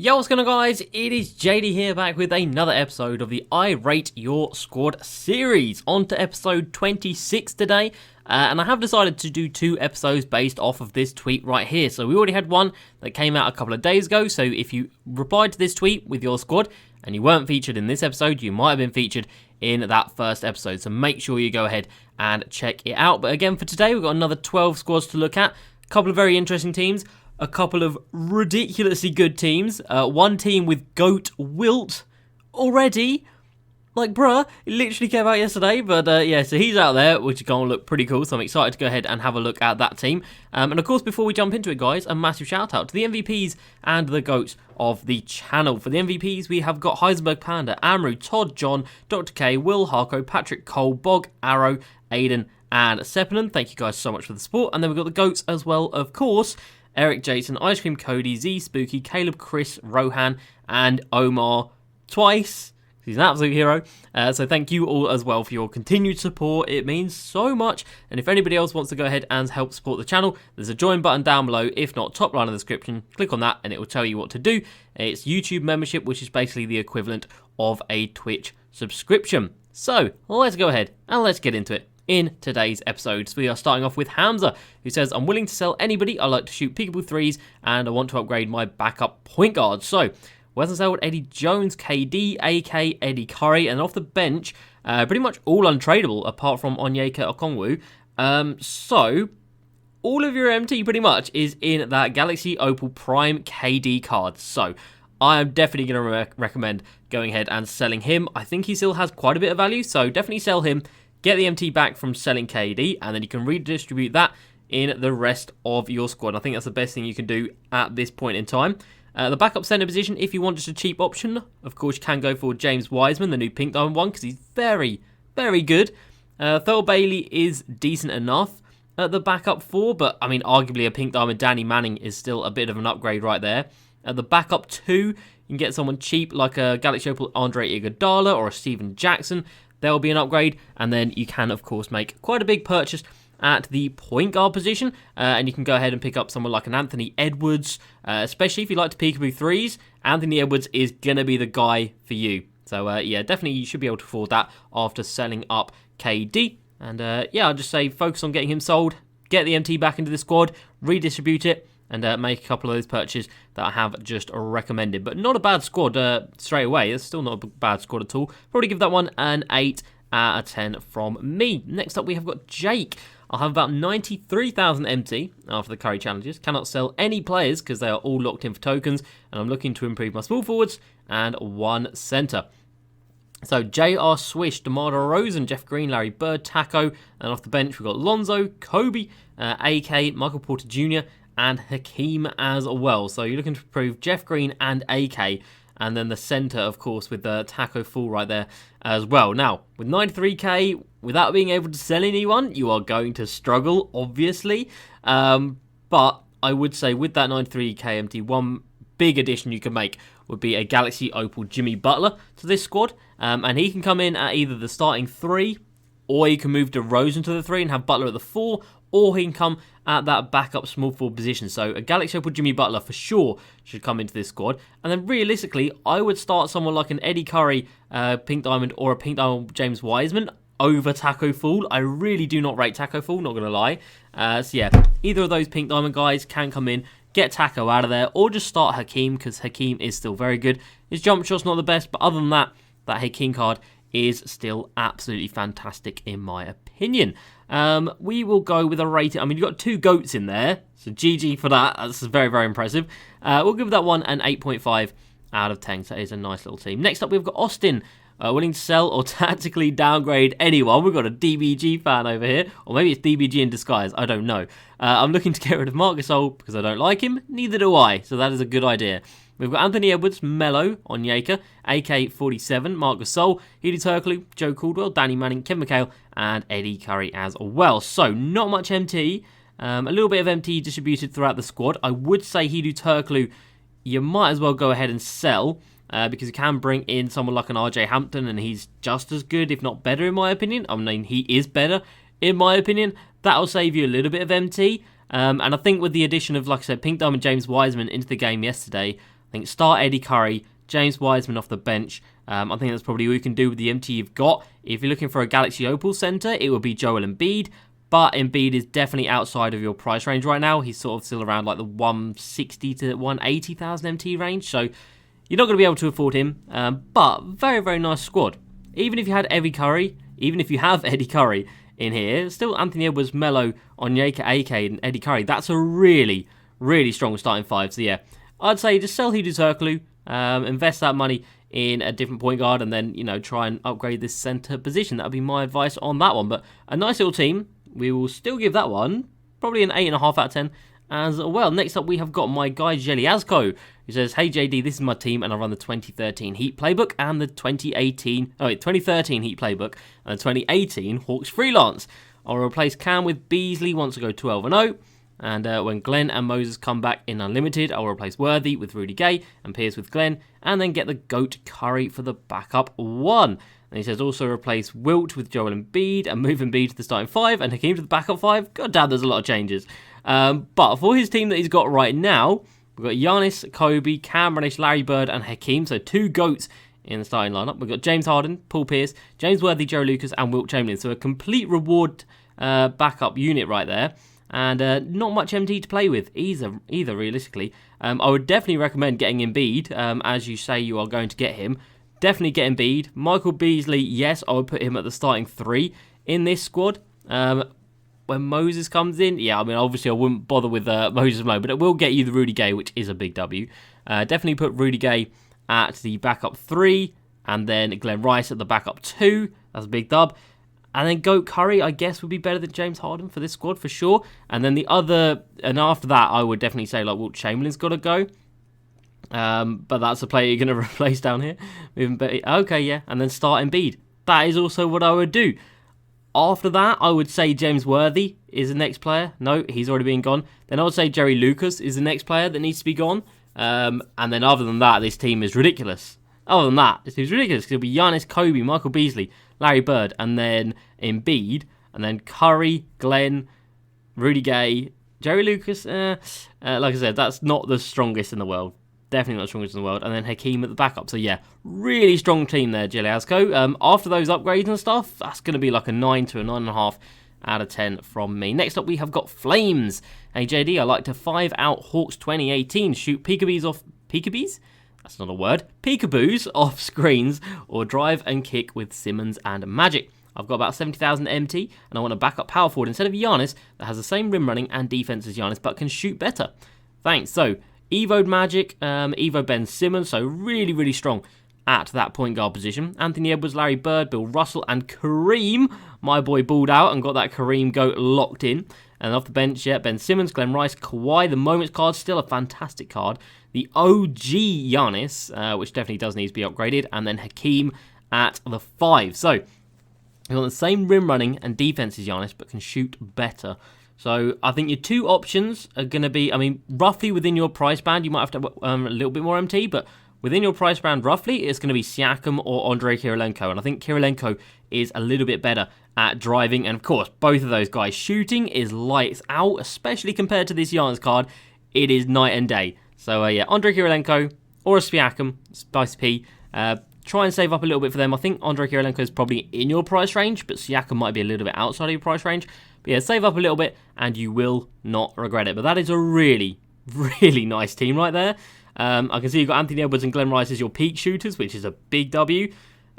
Yo, what's going on, guys? It is JD here, back with another episode of the I Rate Your Squad series. On to episode 26 today, and I have decided to do two episodes based off of this tweet right here. So we already had one that came out a couple of days ago, so if you replied to this tweet with your squad and you weren't featured in this episode, you might have been featured in that first episode. So make sure you go ahead and check it out. But again, for today, we've got another 12 squads to look at. A couple of very interesting teams. A couple of ridiculously good teams. One team with GOAT Wilt already. Like, bruh, it literally came out yesterday. But yeah, so he's out there, which is going to look pretty cool. So I'm excited to go ahead and have a look at that team. And of course, before we jump into it, guys, a massive shout out to the MVPs and the GOATs of the channel. For the MVPs, we have got Heisenberg Panda, Amru, Todd, John, Dr. K, Will, Harko, Patrick, Cole, Bog, Arrow, Aiden, and Sepulin. Thank you guys so much for the support. And then we've got the GOATs as well, of course. Eric, Jason, Ice Cream Cody, Z, Spooky, Caleb, Chris, Rohan, and Omar twice. He's an absolute hero. So thank you all as well for your continued support. It means so much. And if anybody else wants to go ahead and help support the channel, there's a join button down below. If not, top line of the description. Click on that and it will tell you what to do. It's YouTube membership, which is basically the equivalent of a Twitch subscription. So let's go ahead and let's get into it. In today's episodes, we are starting off with Hamza, who says, I'm willing to sell anybody. I like to shoot peekaboo threes, and I want to upgrade my backup point guard. So, Weston Selwood, Eddie Jones, KD, AK, Eddie Curry, and off the bench, pretty much all untradeable, apart from Onyeka Okongwu. So, all of your MT pretty much is in that Galaxy Opal Prime KD card. So, I am definitely going to recommend going ahead and selling him. I think he still has quite a bit of value, so definitely sell him. Get the MT back from selling KD, and then you can redistribute that in the rest of your squad. I think that's the best thing you can do at this point in time. The backup center position, if you want just a cheap option, of course you can go for James Wiseman, the new Pink Diamond one, because he's very, very good. Thurl Bailey is decent enough at the backup four, but I mean, arguably a Pink Diamond Danny Manning is still a bit of an upgrade right there. At the backup two, you can get someone cheap like a Galaxy Opal Andre Iguodala or a Steven Jackson. There will be an upgrade, and then you can, of course, make quite a big purchase at the point guard position, and you can go ahead and pick up someone like an Anthony Edwards, especially if you like to peekaboo threes. Anthony Edwards is going to be the guy for you. So, yeah, definitely you should be able to afford that after selling up KD. And, yeah, I'll just say focus on getting him sold, get the MT back into the squad, redistribute it, and make a couple of those purchases that I have just recommended. But not a bad squad straight away. It's still not a bad squad at all. Probably give that one an 8 out of 10 from me. Next up, we have got Jake. I'll have about 93,000 MT after the Curry challenges. Cannot sell any players because they are all locked in for tokens. And I'm looking to improve my small forwards and one centre. So, J.R. Swish, DeMar DeRozan, Jeff Green, Larry Bird, Taco. And off the bench, we've got Lonzo, Kobe, AK, Michael Porter Jr., and Hakeem as well. So you're looking to improve Jeff Green and AK, and then the centre, of course, with the Taco Full right there as well. Now, with 93k, without being able to sell anyone, you are going to struggle, obviously. But I would say with that 93k MT, one big addition you can make would be a Galaxy Opal Jimmy Butler to this squad. And he can come in at either the starting 3, or you can move DeRozan to the 3 and have Butler at the 4, or he can come at that backup small forward position. So a Galaxy Opal Jimmy Butler for sure should come into this squad. And then realistically, I would start someone like an Eddie Curry Pink Diamond or a Pink Diamond James Wiseman over Taco Fall. I really do not rate Taco Fall, not going to lie. So yeah, either of those Pink Diamond guys can come in, get Taco out of there, or just start Hakeem, because Hakeem is still very good. His jump shot's not the best, but other than that, that Hakeem card is still absolutely fantastic in my opinion. We will go with a rating. I mean, you've got two GOATs in there, so GG for that. That's very, very impressive. We'll give that one an 8.5 out of 10, so that is a nice little team. Next up, we've got Austin, willing to sell or tactically downgrade anyone. We've got a DBG fan over here, or maybe it's DBG in disguise, I don't know. I'm looking to get rid of Marc Gasol because I don't like him, neither do I, so that is a good idea. We've got Anthony Edwards, Melo, Onyeka, AK-47, Marc Gasol, Healy Turkoglu, Joe Caldwell, Danny Manning, Kevin McHale, and Eddie Curry as well. So, not much MT. A little bit of MT distributed throughout the squad. I would say Healy Turkoglu, you might as well go ahead and sell, because you can bring in someone like an RJ Hampton, and he's just as good, if not better, in my opinion. I mean, he is better, in my opinion. That'll save you a little bit of MT. And I think with the addition of, like I said, Pink Diamond James Wiseman into the game yesterday, I think start Eddie Curry, James Wiseman off the bench. I think that's probably all you can do with the MT you've got. If you're looking for a Galaxy Opal centre, it would be Joel Embiid. But Embiid is definitely outside of your price range right now. He's sort of still around like the 160 to 180,000 MT range. So you're not going to be able to afford him. But very, very nice squad. Even if you had Eddie Curry, in here, still Anthony Edwards, Melo, Onyeka AK, and Eddie Curry. That's a really, really strong starting five. So yeah, I'd say just sell Hudu Turkoglu, invest that money in a different point guard, and then, try and upgrade this centre position. That would be my advice on that one. But a nice little team. We will still give that one probably an 8.5 out of 10 as well. Next up, we have got my guy Jelly Azco, who says, "Hey JD, this is my team, and I run the 2013 Heat playbook and the 2013 Heat playbook and the 2018 Hawks freelance. I'll replace Cam with Beasley once I go 12-0. And when Glenn and Moses come back in Unlimited, I'll replace Worthy with Rudy Gay and Pierce with Glenn, and then get the GOAT Curry for the backup one." And he says also replace Wilt with Joel Embiid and move Embiid to the starting five and Hakeem to the backup five. God damn, there's a lot of changes. But for his team that he's got right now, we've got Giannis, Kobe, Cam Reddish, Larry Bird, and Hakeem. So 2 GOATs in the starting lineup. We've got James Harden, Paul Pierce, James Worthy, Joe Lucas, and Wilt Chamberlain. So a complete reward backup unit right there. And not much MT to play with either realistically. I would definitely recommend getting Embiid, as you say you are going to get him. Definitely get Embiid. Michael Beasley, yes, I would put him at the starting 3 in this squad. When Moses comes in, yeah, I mean, obviously I wouldn't bother with Moses Mo, but it will get you the Rudy Gay, which is a big W. Definitely put Rudy Gay at the backup 3, and then Glenn Rice at the backup 2. That's a big dub. And then GOAT Curry, I guess, would be better than James Harden for this squad, for sure. And then after that, I would definitely say, like, Wilt Chamberlain's got to go. But that's a player you're going to replace down here. Okay, yeah. And then start Embiid. That is also what I would do. After that, I would say James Worthy is the next player. No, he's already been gone. Then I would say Jerry Lucas is the next player that needs to be gone. And then other than that, this team is ridiculous. Other than that, this team's ridiculous. It'll be Giannis, Kobe, Michael Beasley, Larry Bird, and then Embiid, and then Curry, Glenn, Rudy Gay, Jerry Lucas. Like I said, that's not the strongest in the world. Definitely not the strongest in the world. And then Hakeem at the backup. So yeah, really strong team there, Jelly Azco. After those upgrades and stuff, that's going to be like a 9 to a 9.5 out of 10 from me. Next up, we have got Flames. Hey JD, I like to 5-out Hawks 2018. Shoot peekaboos off... Peekaboos? That's not a word. Peekaboos off screens, or drive and kick with Simmons and Magic. I've got about 70,000 MT, and I want a backup power forward instead of Giannis that has the same rim running and defense as Giannis, but can shoot better. Thanks. So, Evo'd Magic, Evo Ben Simmons, so really, really strong at that point guard position. Anthony Edwards, Larry Bird, Bill Russell, and Kareem. My boy balled out and got that Kareem GOAT locked in. And off the bench, yeah, Ben Simmons, Glenn Rice, Kawhi. The Moments card, still a fantastic card. The OG Giannis, which definitely does need to be upgraded. And then Hakeem at the 5. So, you've got the same rim running and defense as Giannis, but can shoot better. So, I think your 2 options are going to be, I mean, roughly within your price band. You might have to a little bit more MT, but within your price band, roughly, it's going to be Siakam or Andrei Kirilenko. And I think Kirilenko is a little bit better at driving. And, of course, both of those guys shooting is lights out, especially compared to this Giannis card. It is night and day. So, yeah, Andrei Kirilenko or a Siakam, Spice P. Try and save up a little bit for them. I think Andrei Kirilenko is probably in your price range, but Siakam might be a little bit outside of your price range. But yeah, save up a little bit, and you will not regret it. But that is a really, really nice team right there. I can see you've got Anthony Edwards and Glenn Rice as your peak shooters, which is a big W.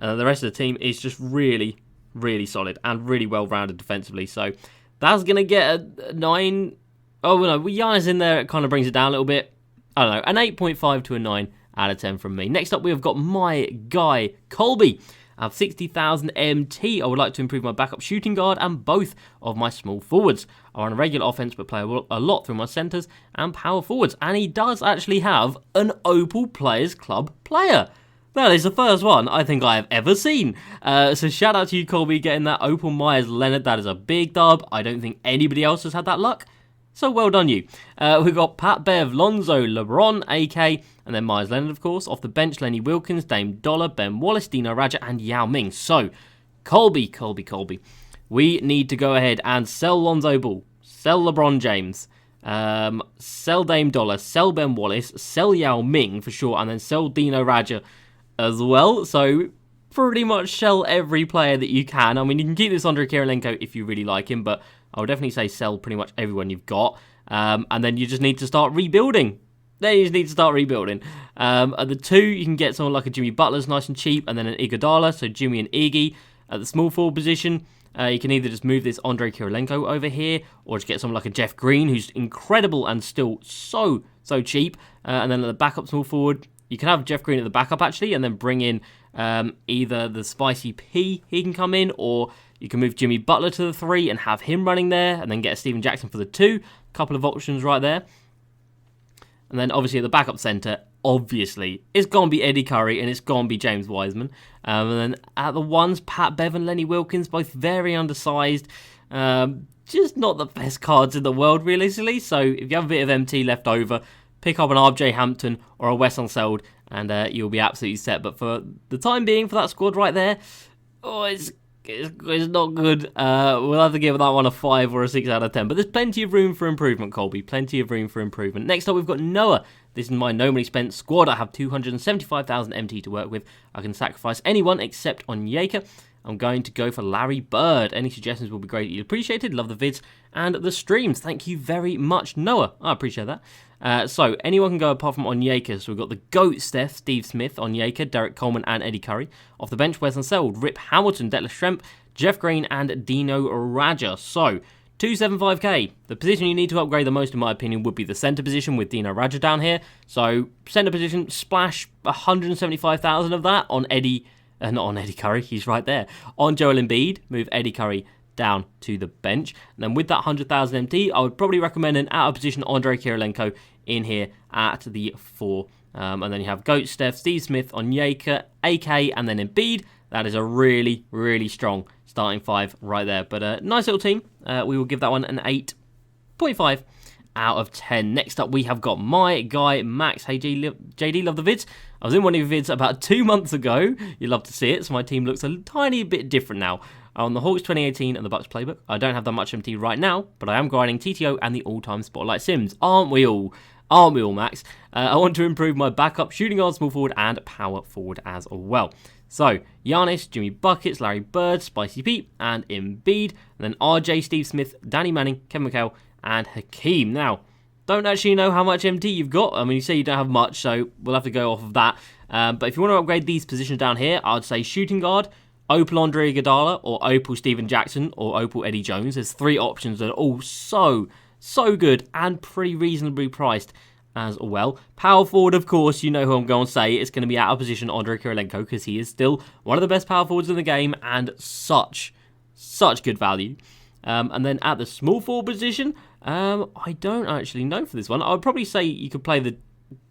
The rest of the team is just really, really solid and really well-rounded defensively. So that's going to get a 9. Oh, no, Giannis in there, it kind of brings it down a little bit. I don't know, an 8.5 to a 9 out of 10 from me. Next up, we have got my guy, Colby. I have 60,000 MT. I would like to improve my backup shooting guard and both of my small forwards. I run a regular offense, but play a lot through my centres and power forwards. And he does actually have an Opal Players Club player. That is the first one I think I have ever seen. So shout out to you, Colby, getting that Opal Myers Leonard. That is a big dub. I don't think anybody else has had that luck. So well done you. We've got Pat Bev, Lonzo, LeBron, AK, and then Myers Leonard, of course. Off the bench, Lenny Wilkins, Dame Dollar, Ben Wallace, Dino Raja, and Yao Ming. So, Colby. We need to go ahead and sell Lonzo Ball, sell LeBron James, sell Dame Dollar, sell Ben Wallace, sell Yao Ming for sure, and then sell Dino Radja as well. So pretty much sell every player that you can. I mean, you can keep this Andrei Kirilenko if you really like him, but I would definitely say sell pretty much everyone you've got. And then you just need to start rebuilding. At the 2, you can get someone like a Jimmy Butler's nice and cheap, and then an Iguodala, so Jimmy and Iggy. At the small forward position, you can either just move this Andrei Kirilenko over here, or just get someone like a Jeff Green, who's incredible and still so cheap. And then at the backup small forward, you can have Jeff Green at the backup, actually, and then bring in either the Spicy P, he can come in, or you can move Jimmy Butler to the 3 and have him running there, and then get a Steven Jackson for the 2. Couple of options right there. And then, obviously, at the backup centre, obviously, it's going to be Eddie Curry and it's going to be James Wiseman. And then at the 1s, Pat Bev and Lenny Wilkins, both very undersized. Just not the best cards in the world, realistically. So, if you have a bit of MT left over, pick up an RJ Hampton or a Wes Unseld, and you'll be absolutely set. But for the time being, for that squad right there, it's not good. We'll have to give that one a 5 or a 6 out of 10. But there's plenty of room for improvement, Colby. Plenty of room for improvement. Next up, we've got Noah. This is my no money spent squad. I have 275,000 MT to work with. I can sacrifice anyone except Onyeka. I'm going to go for Larry Bird. Any suggestions will be greatly appreciated. Love the vids and the streams. Thank you very much, Noah. I appreciate that. So, anyone can go apart from Onyeka. So, we've got the GOAT, Steve Smith, Onyeka, Derek Coleman, and Eddie Curry. Off the bench, Wes Unseld, Rip Hamilton, Detlef Schrempf, Jeff Green, and Dino Radja. So, 275k. The position you need to upgrade the most, in my opinion, would be the centre position with Dino Radja down here. So, centre position, splash 175,000 of that on not on Eddie Curry, he's right there. On Joel Embiid, move Eddie Curry down to the bench. And then with that 100,000 MT, I would probably recommend an out-of-position Andrei Kirilenko in here at the 4. And then you have GOAT, Steve Smith, Onyeka, AK, and then Embiid. That is a really, really strong starting 5 right there. But a nice little team. We will give that one an 8.5 out of 10. Next up, we have got my guy, Max. Hey, JD, love the vids. I was in one of your vids about 2 months ago. You love to see it. So my team looks a tiny bit different now. On the Hawks 2018 and the Bucks playbook, I don't have that much MT right now, but I am grinding TTO and the all-time Spotlight Sims. Aren't we all? Aren't we all, Max? I want to improve my backup, shooting guard, small forward, and power forward as well. So, Giannis, Jimmy Buckets, Larry Bird, Spicy Pete, and Embiid. And then RJ, Steve Smith, Danny Manning, Kevin McHale, and Hakeem. Now, don't actually know how much MT you've got. I mean, you say you don't have much, so we'll have to go off of that. But if you want to upgrade these positions down here, I'd say shooting guard, Opal Andre Iguodala, or Opal Steven Jackson, or Opal Eddie Jones. There's 3 options that are all so good and pretty reasonably priced as well. Power forward, of course, you know who I'm going to say. It's going to be out of position Andrei Kirilenko, because he is still one of the best power forwards in the game and such good value. And then at the small forward position, I don't actually know for this one. I would probably say you could play the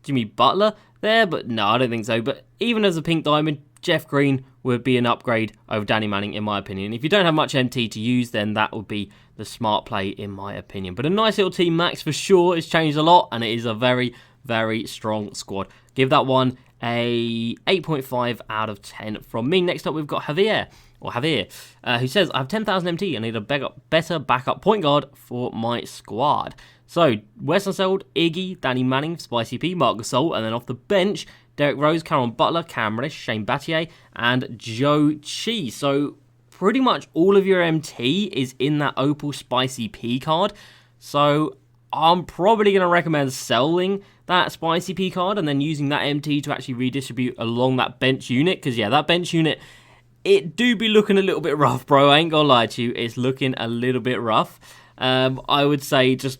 Jimmy Butler there, but no, I don't think so. But even as a pink diamond, Jeff Green would be an upgrade over Danny Manning, in my opinion. If you don't have much MT to use, then that would be the smart play, in my opinion. But a nice little team, Max, for sure. It's changed a lot, and it is a very, very strong squad. Give that one a 8.5 out of 10 from me. Next up, we've got Javier, who says, I have 10,000 MT. I need a better backup point guard for my squad. So, Wes Unseld, Iggy, Danny Manning, Spicy P, Marc Gasol, and then off the bench, Derrick Rose, Cameron Butler, Cam Reddish, Shane Battier, and Joe Chi. So, pretty much all of your MT is in that Opal Spicy P card. So, I'm probably going to recommend selling that Spicy P card and then using that MT to actually redistribute along that bench unit. Because, yeah, that bench unit, it do be looking a little bit rough, bro. I ain't going to lie to you. It's looking a little bit rough. I would say, just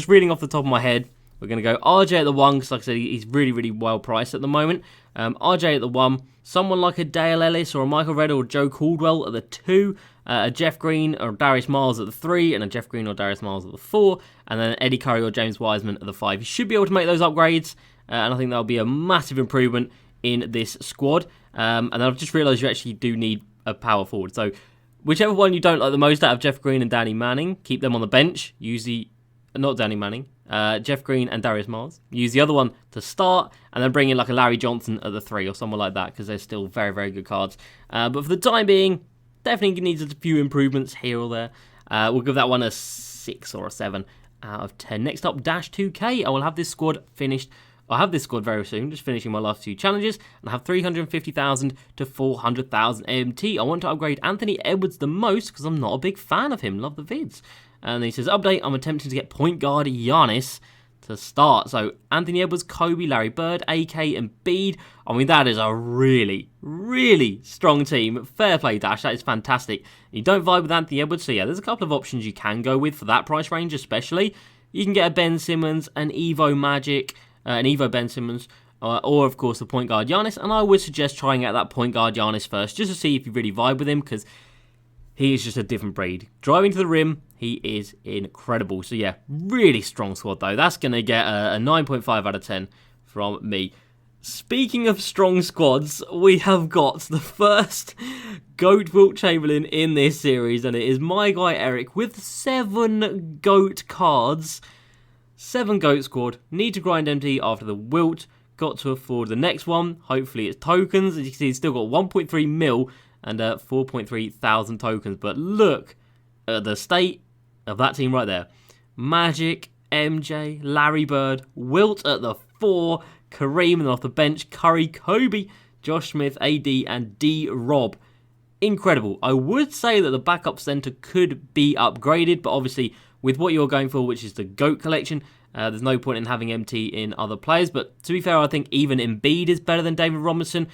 reading off the top of my head, we're going to go RJ at the 1, because like I said, he's really, really well priced at the moment. RJ at the 1, someone like a Dale Ellis or a Michael Redd or Joe Caldwell at the 2, a Jeff Green or Darius Miles at the 3, and a Jeff Green or Darius Miles at the 4, and then Eddie Curry or James Wiseman at the 5. You should be able to make those upgrades, and I think that'll be a massive improvement in this squad. And I've just realised you actually do need a power forward. So whichever one you don't like the most out of Jeff Green and Danny Manning, keep them on the bench. Not Danny Manning, Jeff Green and Darius Miles. Use the other one to start, and then bring in like a Larry Johnson at the 3 or someone like that, because they're still very, very good cards. But for the time being, definitely needs a few improvements here or there. We'll give that one a 6 or a 7 out of 10. Next up, Dash 2K. I will have this squad finished. I'll have this squad very soon, just finishing my last 2 challenges, and I have 350,000 to 400,000 MT. I want to upgrade Anthony Edwards the most because I'm not a big fan of him. Love the vids. And he says, update, I'm attempting to get point guard Giannis to start. So Anthony Edwards, Kobe, Larry Bird, AK, and Bede. I mean, that is a really, really strong team. Fair play, Dash. That is fantastic. You don't vibe with Anthony Edwards, so yeah, there's a couple of options you can go with for that price range, especially. You can get a Ben Simmons, an Evo Magic, an Evo Ben Simmons, or of course the point guard Giannis. And I would suggest trying out that point guard Giannis first, just to see if you really vibe with him, because he is just a different breed. Driving to the rim, he is incredible. So yeah, really strong squad though. That's going to get a 9.5 out of 10 from me. Speaking of strong squads, we have got the first GOAT Wilt Chamberlain in this series, and it is my guy Eric with 7 GOAT cards. 7 GOAT squad. Need to grind MT after the Wilt. Got to afford the next one. Hopefully it's tokens. As you can see, it's still got 1.3 mil and 4.3 thousand tokens. But look at the state of that team right there. Magic, MJ, Larry Bird, Wilt at the 4, Kareem, and then off the bench, Curry, Kobe, Josh Smith, AD, and D-Rob. Incredible. I would say that the backup center could be upgraded, but obviously with what you're going for, which is the GOAT collection, there's no point in having MT in other players. But to be fair, I think even Embiid is better than David Robinson.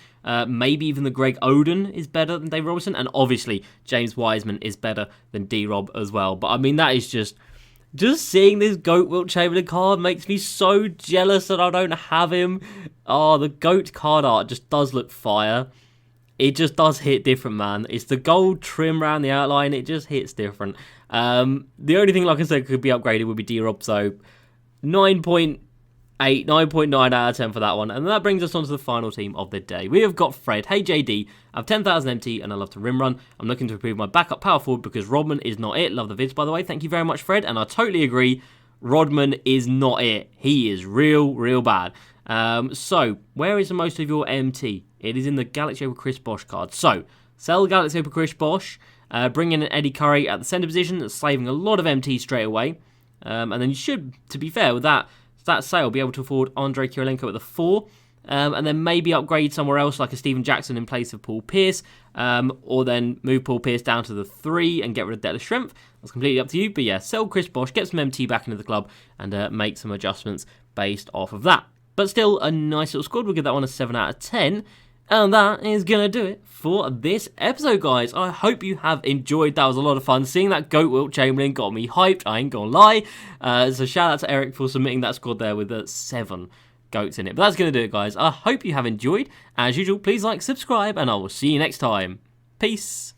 Maybe even the Greg Oden is better than David Robinson. And obviously, James Wiseman is better than D-Rob as well. But I mean, that is just seeing this GOAT Wilt Chamberlain card makes me so jealous that I don't have him. Oh, the GOAT card art just does look fire. It just does hit different, man. It's the gold trim around the outline. It just hits different. The only thing, like I said, could be upgraded would be D-Rob. So 9.8, 9.9 out of 10 for that one. And that brings us on to the final team of the day. We have got Fred. Hey, JD. I have 10,000 MT and I love to rim run. I'm looking to improve my backup power forward because Rodman is not it. Love the vids, by the way. Thank you very much, Fred. And I totally agree. Rodman is not it. He is real, real bad. So, where is the most of your MT? It is in the Galaxy Opal Chris Bosh card. So, sell Galaxy Opal Chris Bosh, bring in an Eddie Curry at the centre position, that's saving a lot of MT straight away. And then you should, to be fair, with that sale, be able to afford Andrei Kirilenko at the 4. And then maybe upgrade somewhere else like a Steven Jackson in place of Paul Pierce. Or then move Paul Pierce down to the 3 and get rid of Detlef Schrempf. That's completely up to you. But yeah, sell Chris Bosh, get some MT back into the club, and make some adjustments based off of that. But still, a nice little squad. We'll give that one a 7 out of 10. And that is going to do it for this episode, guys. I hope you have enjoyed. That was a lot of fun. Seeing that GOAT Wilt Chamberlain got me hyped. I ain't going to lie. So shout out to Eric for submitting that squad there with 7 GOATs in it. But that's going to do it, guys. I hope you have enjoyed. As usual, please like, subscribe, and I will see you next time. Peace.